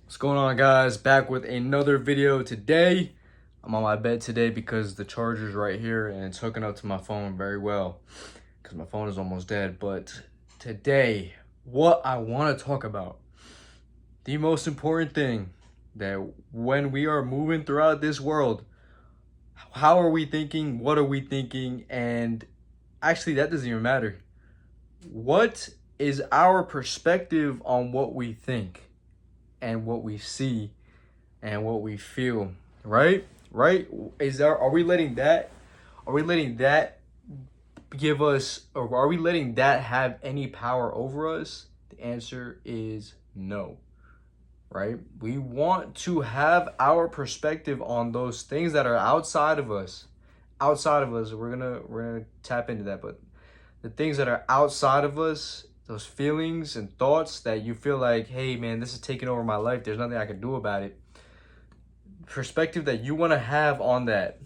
What's going on, guys? Back with another video today. I'm on my bed today because the charger's right here and it's hooking up to my phone very well because my phone is almost dead. But today, what I want to talk about, the most important thing, that when we are moving throughout this world, how are we thinking? What are we thinking? And actually, that doesn't even matter. What is our perspective on what we think and what we see and what we feel, right? Are we letting that give us, or are we letting that have any power over us? The answer is no, right? We want to have our perspective on those things that are outside of us. We're gonna tap into that, but the things that are outside of us, those feelings and thoughts that you feel like, hey man, this is taking over my life, there's nothing I can do about it. Perspective that you want to have on that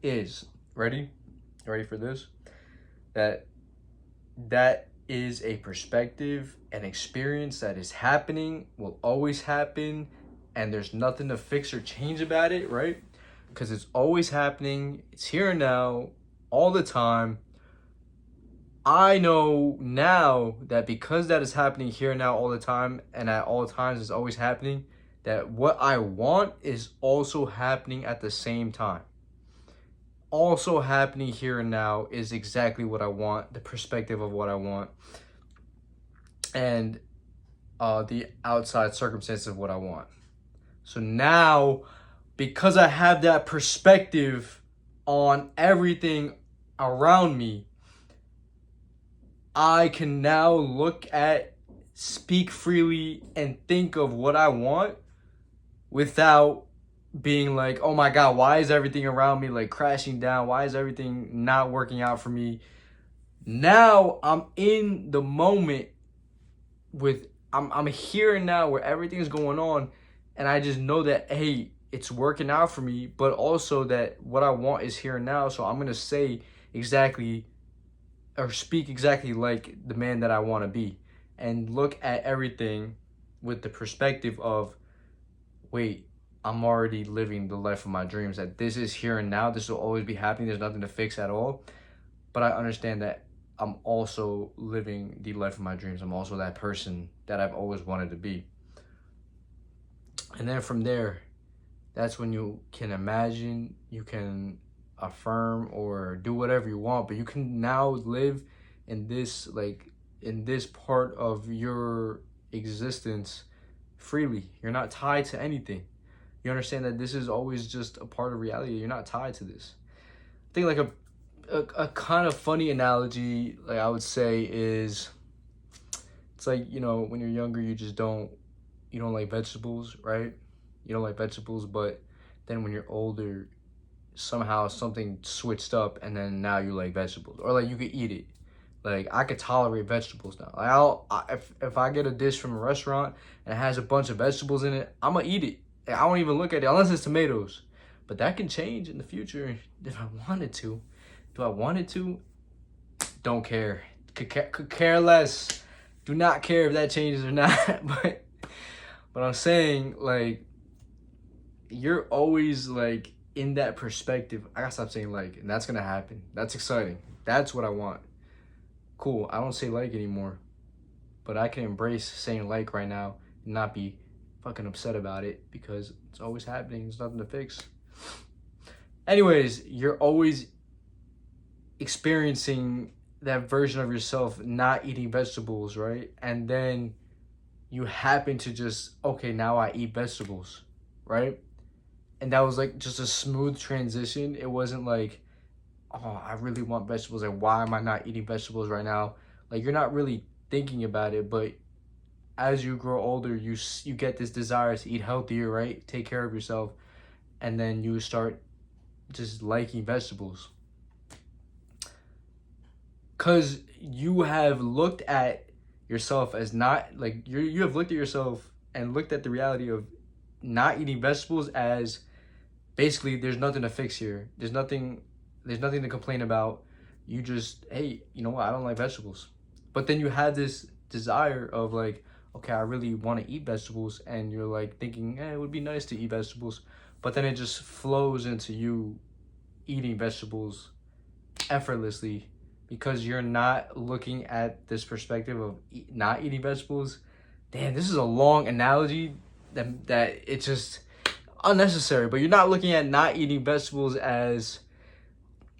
is, ready for this, that is a perspective, an experience that is happening, will always happen, and there's nothing to fix or change about it, right? Because it's always happening, it's here and now, all the time. I know now that because that is happening here and now all the time, and at all times it's always happening, that what I want is also happening at the same time. Also happening here and now is exactly what I want, the perspective of what I want, and the outside circumstances of what I want. So now, because I have that perspective on everything around me, I can now look at, speak freely, and think of what I want without being like, oh my God, why is everything around me like crashing down? Why is everything not working out for me? Now I'm in the moment I'm here and now where everything's going on, and I just know that, hey, it's working out for me, but also that what I want is here and now. So I'm gonna say exactly, or speak exactly like the man that I want to be, and look at everything with the perspective of, wait, I'm already living the life of my dreams, that this is here and now, this will always be happening, there's nothing to fix at all. But I understand that I'm also living the life of my dreams. I'm also that person that I've always wanted to be. And then from there, that's when you can imagine, you can affirm or do whatever you want, but you can now live in this, like, in this part of your existence freely. You're not tied to anything. You understand that this is always just a part of reality. You're not tied to this. I think like a kind of funny analogy, like I would say, is it's like, you know, when you're younger, you don't like vegetables, right? You don't like vegetables, but then when you're older, somehow something switched up, and then now you like vegetables, or like you could eat it. Like, I could tolerate vegetables now. Like, if I get a dish from a restaurant and it has a bunch of vegetables in it, I'm gonna eat it. Like, I won't even look at it unless it's tomatoes. But that can change in the future if I wanted to. Do I want it to? Don't care. Could care less. Do not care if that changes or not. But I'm saying, like, you're always like in that perspective. I gotta stop saying like, and that's gonna happen. That's exciting. That's what I want. Cool. I don't say like anymore, but I can embrace saying like right now and not be fucking upset about it because it's always happening. There's nothing to fix. Anyways, you're always experiencing that version of yourself not eating vegetables, right? And then you happen to just, okay, now I eat vegetables, right? And that was like just a smooth transition. It wasn't like, oh, I really want vegetables, and why am I not eating vegetables right now? Like, you're not really thinking about it, but as you grow older, you get this desire to eat healthier, right? Take care of yourself, and then you start just liking vegetables. Because you have looked at yourself as not, like, you have looked at yourself and looked at the reality of not eating vegetables as basically there's nothing to fix here. There's nothing to complain about. You just, hey, you know what? I don't like vegetables. But then you have this desire of like, okay, I really want to eat vegetables, and you're like thinking, it would be nice to eat vegetables, but then it just flows into you eating vegetables effortlessly because you're not looking at this perspective of not eating vegetables. Damn, this is a long analogy that it's just unnecessary, but you're not looking at not eating vegetables as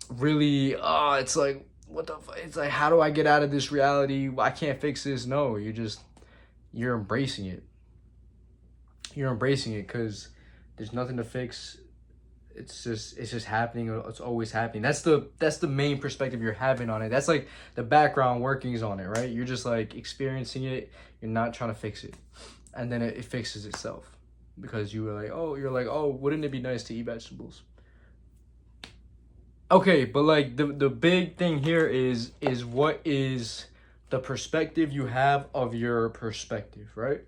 really, it's like, what the fuck? It's like, how do I get out of this reality? I can't fix this. No, you're embracing it. You're embracing it because there's nothing to fix. It's just happening. It's always happening. That's the main perspective you're having on it. That's like the background workings on it, right? You're just like experiencing it. You're not trying to fix it, and then it fixes itself because you're like, oh, wouldn't it be nice to eat vegetables? Okay, but like the big thing here is what is the perspective you have of your perspective, right?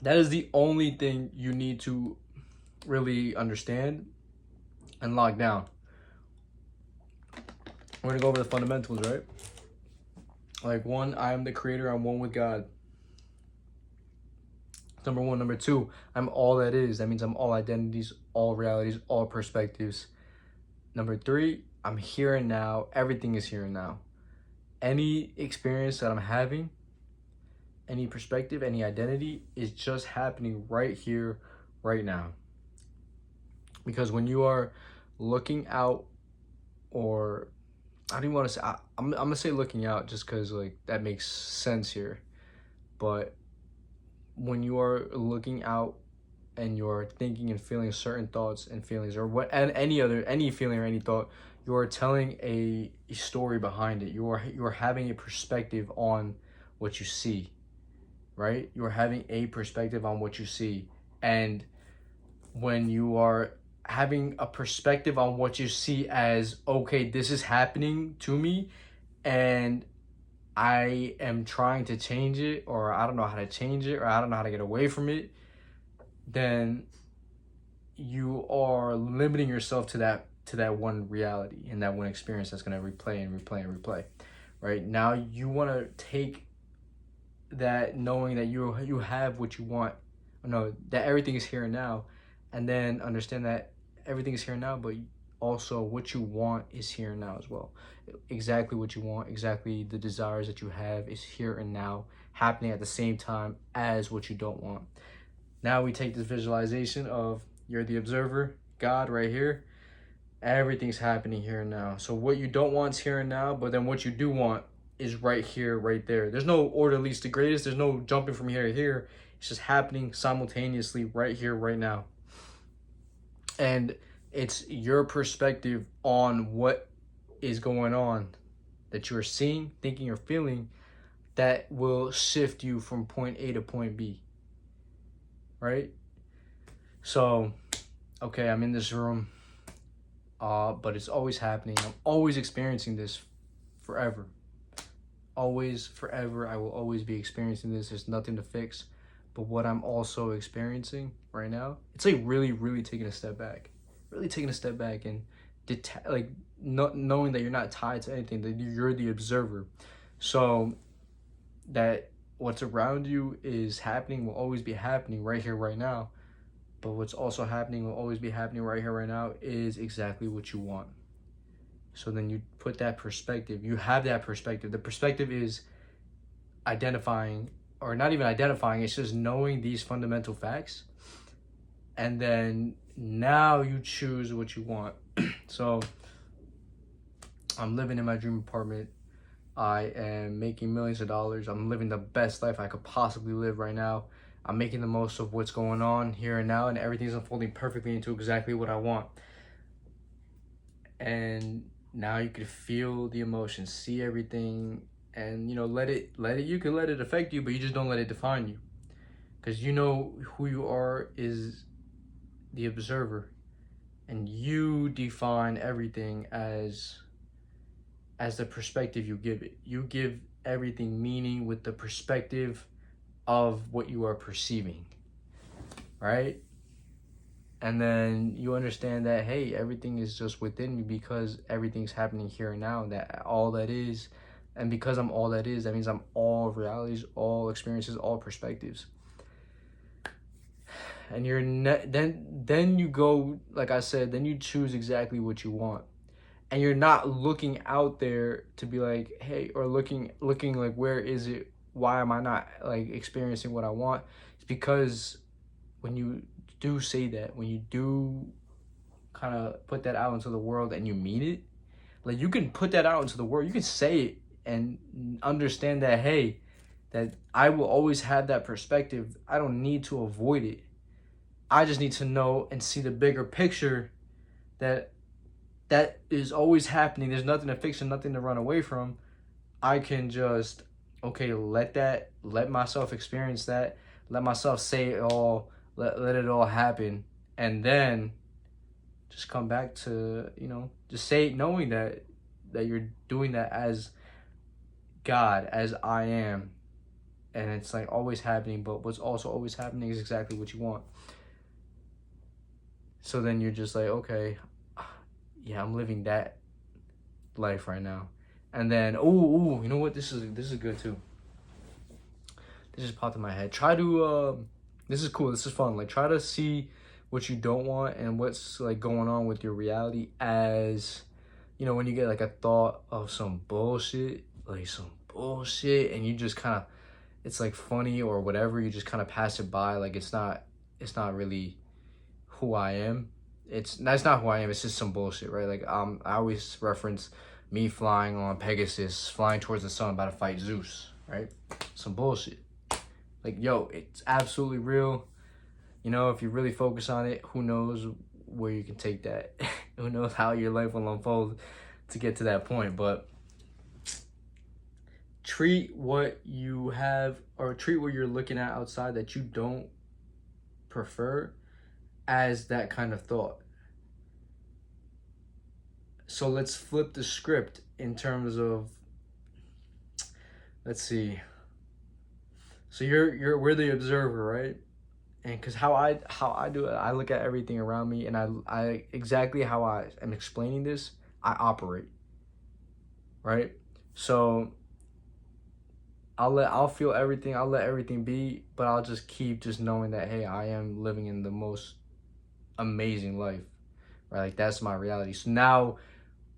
That is the only thing you need to really understand and lock down. We're gonna go over the fundamentals, right? Like, one, I am the creator, I'm one with God. Number one. Number two, I'm all that is. That means I'm all identities, all realities, all perspectives. Number three, I'm here and now. Everything is here and now. Any experience that I'm having, any perspective, any identity is just happening right here, right now. Because when you are looking out, or I don't even want to say, I'm gonna say looking out just because like that makes sense here. But when you are looking out and you're thinking and feeling certain thoughts and feelings, or what, and any feeling or any thought, you are telling a story behind it. You are having a perspective on what you see, right? You are having a perspective on what you see. And when you are having a perspective on what you see as, okay, this is happening to me, and I am trying to change it, or I don't know how to change it, or I don't know how to get away from it, then you are limiting yourself to that one reality and that one experience that's going to replay and replay and replay. Right? Now you want to take that, knowing that you have what you want, no, that everything is here and now, and then understand that everything is here and now, but also what you want is here and now as well. Exactly what you want, exactly the desires that you have is here and now, happening at the same time as what you don't want. Now we take this visualization of you're the observer, God right here. Everything's happening here and now. So what you don't want is here and now, but then what you do want is right here, right there. There's no order leads to greatest. There's no jumping from here to here. It's just happening simultaneously right here, right now. And it's your perspective on what is going on that you're seeing, thinking, or feeling that will shift you from point A to point B. Right? So, okay, I'm in this room, but it's always happening. I'm always experiencing this forever. Always, forever, I will always be experiencing this. There's nothing to fix. But what I'm also experiencing right now, it's like really, really taking a step back. Really taking a step back and knowing that you're not tied to anything, that you're the observer. So that what's around you is happening, will always be happening right here, right now. But what's also happening, will always be happening right here, right now, is exactly what you want. So then you put that perspective, you have that perspective. The perspective is identifying, or not even identifying, it's just knowing these fundamental facts. And then now you choose what you want. So I'm living in my dream apartment. I am making millions of dollars. I'm living the best life I could possibly live right now. I'm making the most of what's going on here and now, and everything's unfolding perfectly into exactly what I want. And now you can feel the emotions, see everything, and let it. You can let it affect you, but you just don't let it define you, because you know who you are is the observer, and you define everything as the perspective you give it. You give everything meaning with the perspective of what you are perceiving, right? And then you understand that, hey, everything is just within me because everything's happening here and now, that all that is, And because I'm all that is, that means I'm all realities, all experiences, all perspectives. And then you go, like I said, then you choose exactly what you want. And you're not looking out there to be like, hey, or looking like, where is it? Why am I not like experiencing what I want? It's because when you do say that, when you do kind of put that out into the world and you mean it, like you can put that out into the world, you can say it and understand that, hey, that I will always have that perspective. I don't need to avoid it. I just need to know and see the bigger picture, that that is always happening. There's nothing to fix and nothing to run away from. I can just, okay, let myself experience that, let myself say it all, let it all happen, and then just come back to, just say it knowing that you're doing that as God, as I am. And it's like always happening, but what's also always happening is exactly what you want. So then you're just like, okay, yeah, I'm living that life right now. And then, you know what? This is good too. This just popped in my head. Try to, this is cool. This is fun. Like, try to see what you don't want and what's like going on with your reality as, when you get like a thought of some bullshit, and you just kind of, it's like funny or whatever, you just kind of pass it by. Like, it's not really who I am. That's not who I am. It's just some bullshit, right? Like, I always reference me flying on Pegasus, flying towards the sun, about to fight Zeus, right? Some bullshit. Like, yo, it's absolutely real. If you really focus on it, who knows where you can take that? Who knows how your life will unfold to get to that point? But treat what you have, or treat what you're looking at outside that you don't prefer, as that kind of thought. So let's flip the script in terms of, let's see. So we're the observer, right? And because how I do it, I look at everything around me, and I exactly how I am explaining this, I operate, right? So I'll feel everything, I'll let everything be, but I'll just keep just knowing that, hey, I am living in the most amazing life, right? Like, that's my reality. So now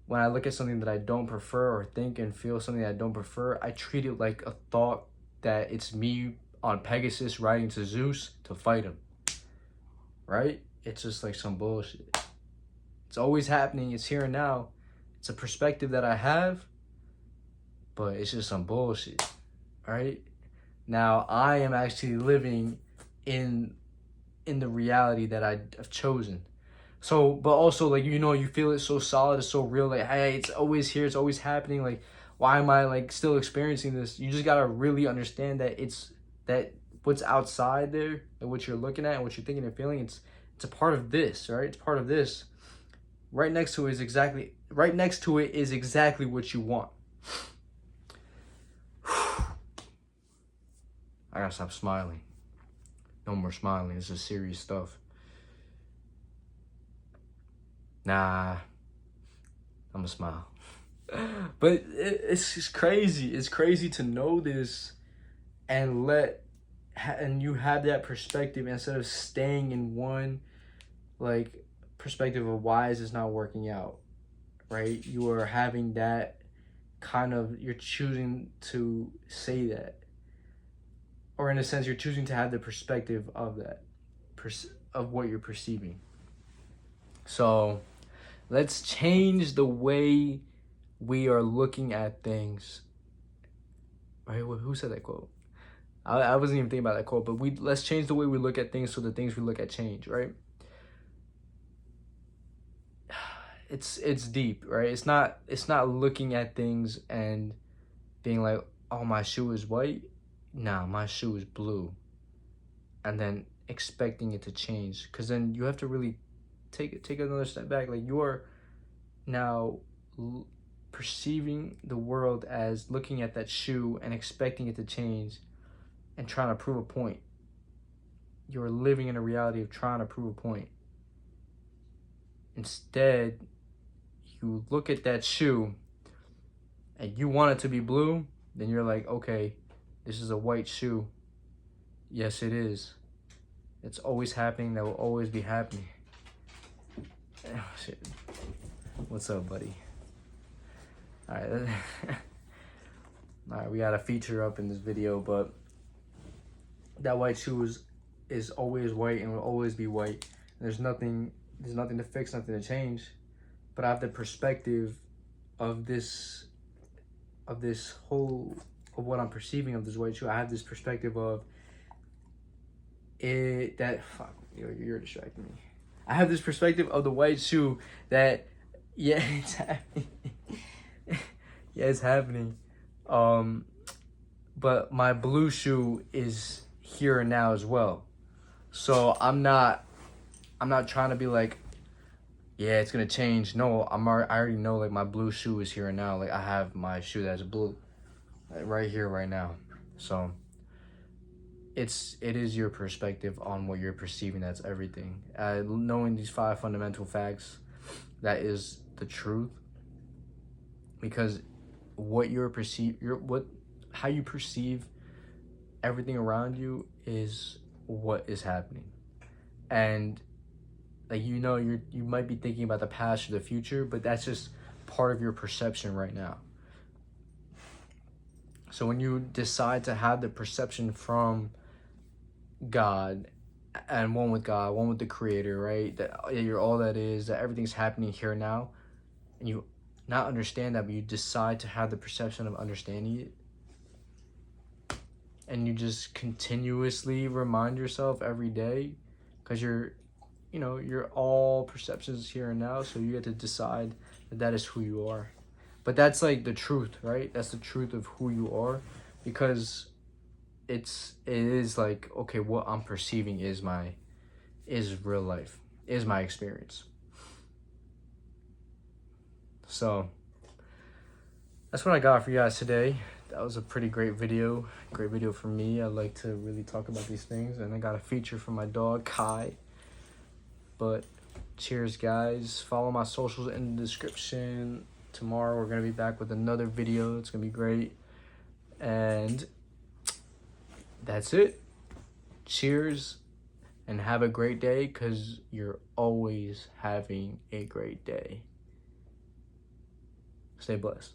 when I look at something that I don't prefer, or think and feel something that I don't prefer, I treat it like a thought that it's me on Pegasus riding to Zeus to fight him, right? It's just like some bullshit. It's always happening. It's here and now. It's a perspective that I have, but it's just some bullshit, right? Now I am actually living in the reality that I've chosen. So, but also, like, you feel it so solid, it's so real. Like, hey, it's always here, it's always happening. Like, why am I like still experiencing this? You just gotta really understand that that what's outside there, and what you're looking at and what you're thinking and feeling, it's a part of this, right? It's part of this. Right next to it is exactly what you want. I gotta stop smiling. No more smiling. This is serious stuff. Nah, I'm gonna smile. But it's just crazy. It's crazy to know this and you have that perspective, instead of staying in one like perspective of why is this not working out, right? You are having that you're choosing to say that, or in a sense, you're choosing to have the perspective of that, of what you're perceiving. So let's change the way we are looking at things. Right? Who said that quote? I wasn't even thinking about that quote, but let's change the way we look at things, so the things we look at change, right? It's deep, right? It's not looking at things and being like, oh, my shoe is white. Nah, my shoe is blue. And then expecting it to change, because then you have to really take another step back. Like, you are now perceiving the world as looking at that shoe and expecting it to change and trying to prove a point. You're living in a reality of trying to prove a point. Instead, you look at that shoe and you want it to be blue, then you're like, okay, this is a white shoe. Yes, it is. It's always happening. That will always be happening. Oh, shit. What's up, buddy? All right. All right, we got a feature up in this video, but that white shoe is always white and will always be white. There's nothing to fix, nothing to change. But I have the perspective of this whole of what I'm perceiving of this white shoe. I have this perspective of it that fuck, you're distracting me. I have this perspective of the white shoe that yeah, it's happening. Yeah, it's happening. But my blue shoe is here and now as well. So I'm not trying to be like, yeah, it's gonna change. No, I already know, like, my blue shoe is here and now. Like, I have my shoe that's blue, like, right here, right now. So it is your perspective on what you're perceiving. That's everything. Knowing these 5 fundamental facts, that is the truth. Because how you perceive everything around you is what is happening. And like, you might be thinking about the past or the future, but that's just part of your perception right now. So when you decide to have the perception from God, and one with God, one with the Creator, right? That you're all that is, that everything's happening here now, and you not understand that, but you decide to have the perception of understanding it, and you just continuously remind yourself every day, because you're all perceptions here and now, so you get to decide that is who you are. But that's like the truth, right? That's the truth of who you are, because it is like, okay, what I'm perceiving is real life, is my experience. So that's what I got for you guys today. That was a pretty great video for me. I like to really talk about these things, and I got a feature from my dog Kai. But cheers, guys. Follow my socials in the description. Tomorrow we're gonna be back with another video. It's gonna be great. And that's it. Cheers, and have a great day, because you're always having a great day. Stay blessed.